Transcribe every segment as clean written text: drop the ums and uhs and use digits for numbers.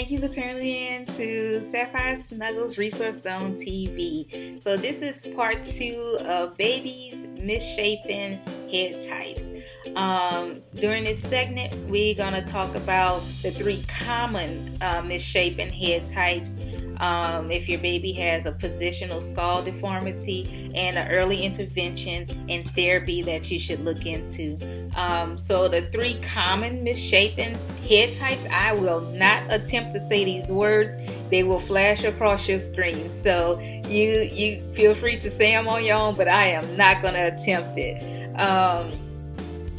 thank you for tuning in to SAPPHIRESNUGGLEZZ Resource Zone TV. So this is part 2 of babies' misshapen head types. During this segment, we're going to talk about the 3 common misshapen head types. If your baby has a positional skull deformity, and an early intervention and therapy that you should look into. So the 3 common misshapen head types, I will not attempt to say these words. They will flash across your screen. So you feel free to say them on your own, but I am not going to attempt it.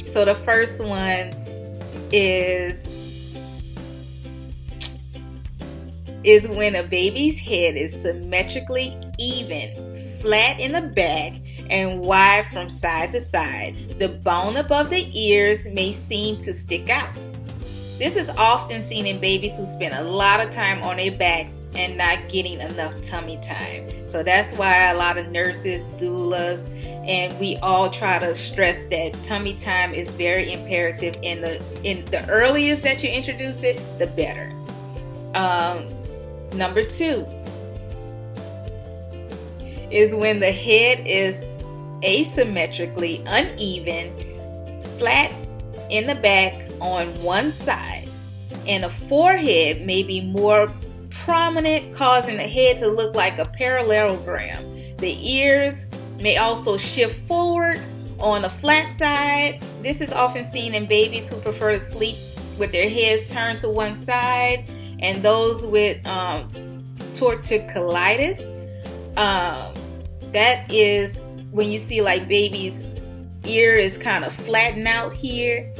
So the first one is when a baby's head is symmetrically even, flat in the back, and wide from side to side. The bone above the ears may seem to stick out. This is often seen in babies who spend a lot of time on their backs and not getting enough tummy time. So that's why a lot of nurses, doulas, and we all try to stress that tummy time is very imperative. In the earliest that you introduce it, the better. Number 2 is when the head is asymmetrically uneven, flat in the back on one side, and the forehead may be more prominent, causing the head to look like a parallelogram. The ears may also shift forward on the flat side. This is often seen in babies who prefer to sleep with their heads turned to one side, and those with torticollitis. That is when you see like baby's ear is kind of flattened out here,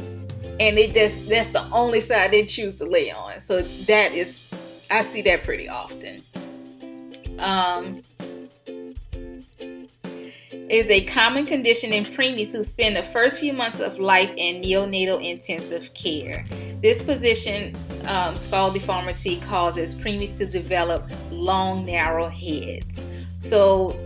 and that's the only side they choose to lay on. So that is, I see that pretty often. Is a common condition in preemies who spend the first few months of life in neonatal intensive care. This position, skull deformity, causes preemies to develop long, narrow heads. So,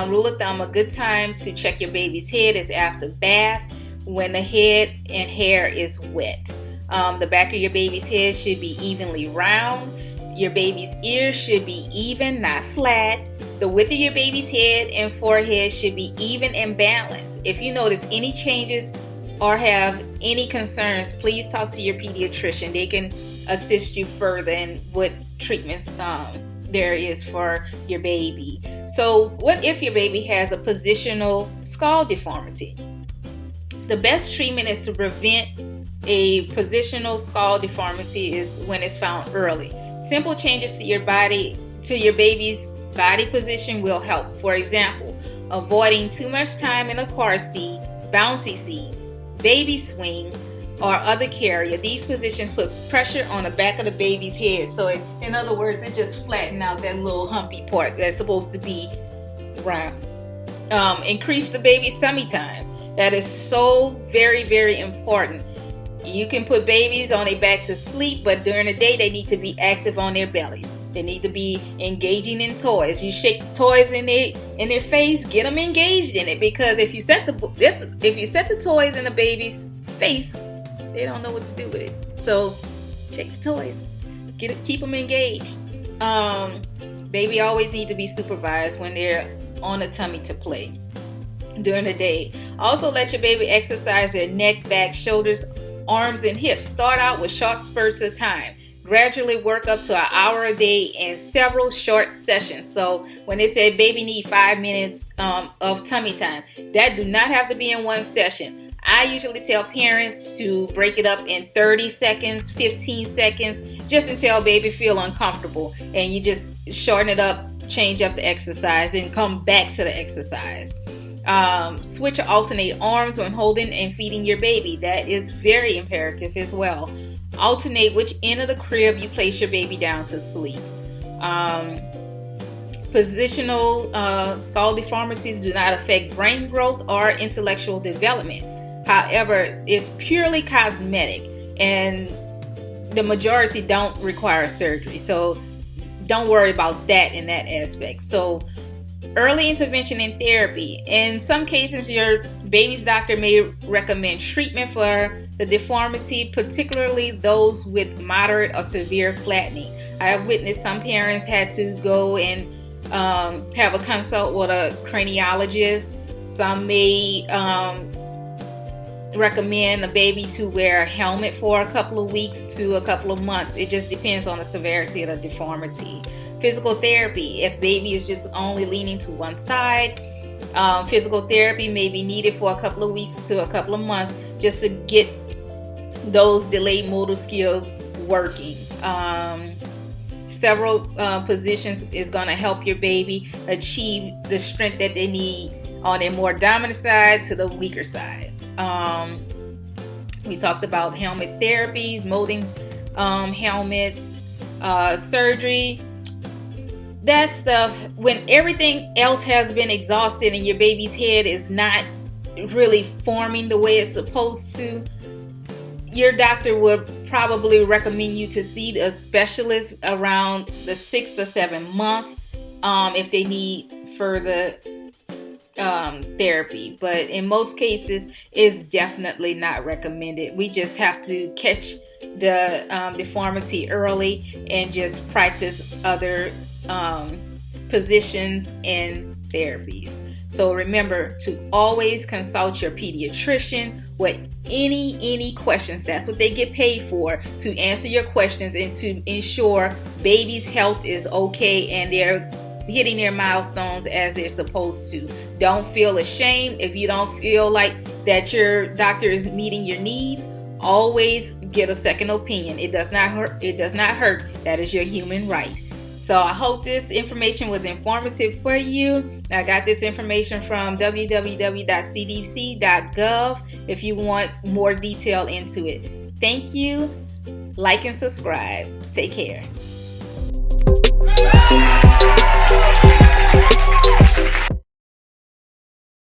rule of thumb, a good time to check your baby's head is after bath, when the head and hair is wet. The back of your baby's head should be evenly round. Your baby's ears should be even, not flat. The width of your baby's head and forehead should be even and balanced. If you notice any changes or have any concerns, please talk to your pediatrician. They can assist you further in what treatments there is for your baby. So what if your baby has a positional skull deformity? The best treatment is to prevent a positional skull deformity is when it's found early. Simple changes to your baby's body position will help. For example, avoiding too much time in a car seat, bouncy seat, baby swing, or other carrier. These positions put pressure on the back of the baby's head. So in other words, it just flatten out that little humpy part that's supposed to be round. Increase the baby's tummy time. That is so very, very important. You can put babies on their back to sleep, but during the day they need to be active on their bellies. They need to be engaging in toys. You shake toys in their face, get them engaged in it, because if you set the toys in the baby's face, they don't know what to do with it. So shake the toys, keep them engaged. Baby always need to be supervised when they're on a tummy to play during the day. Also, let your baby exercise their neck, back, shoulders, arms, and hips. Start out with short spurts at a time. Gradually work up to an hour a day in several short sessions. So when they say baby need 5 minutes of tummy time, that do not have to be in one session. I usually tell parents to break it up in 30 seconds, 15 seconds, just until baby feel uncomfortable. And you just shorten it up, change up the exercise, and come back to the exercise. Switch or alternate arms when holding and feeding your baby. That is very imperative as well. Alternate which end of the crib you place your baby down to sleep. Positional skull deformities do not affect brain growth or intellectual development. However, it's purely cosmetic, and the majority don't require surgery. So don't worry about that in that aspect. So Early intervention and therapy. In some cases, your baby's doctor may recommend treatment for the deformity, particularly those with moderate or severe flattening. I have witnessed some parents had to go and have a consult with a craniologist. Some may recommend a baby to wear a helmet for a couple of weeks to a couple of months. It just depends on the severity of the deformity. Physical therapy. If baby is just only leaning to one side, physical therapy may be needed for a couple of weeks to a couple of months just to get those delayed motor skills working. Several positions is going to help your baby achieve the strength that they need on their more dominant side to the weaker side. We talked about helmet therapies, molding helmets, surgery. That stuff, when everything else has been exhausted and your baby's head is not really forming the way it's supposed to, your doctor would probably recommend you to see a specialist around the 6th or 7th month if they need further therapy. But in most cases, it's definitely not recommended. We just have to catch the deformity early and just practice other positions and therapies. So remember to always consult your pediatrician with any questions. That's what they get paid for, to answer your questions and to ensure baby's health is okay and they're hitting their milestones as they're supposed to. Don't feel ashamed if you don't feel like that your doctor is meeting your needs. Always get a second opinion. It does not hurt. It does not hurt. That is your human right. So I hope this information was informative for you. I got this information from www.cdc.gov if you want more detail into it. Thank you. Like and subscribe. Take care.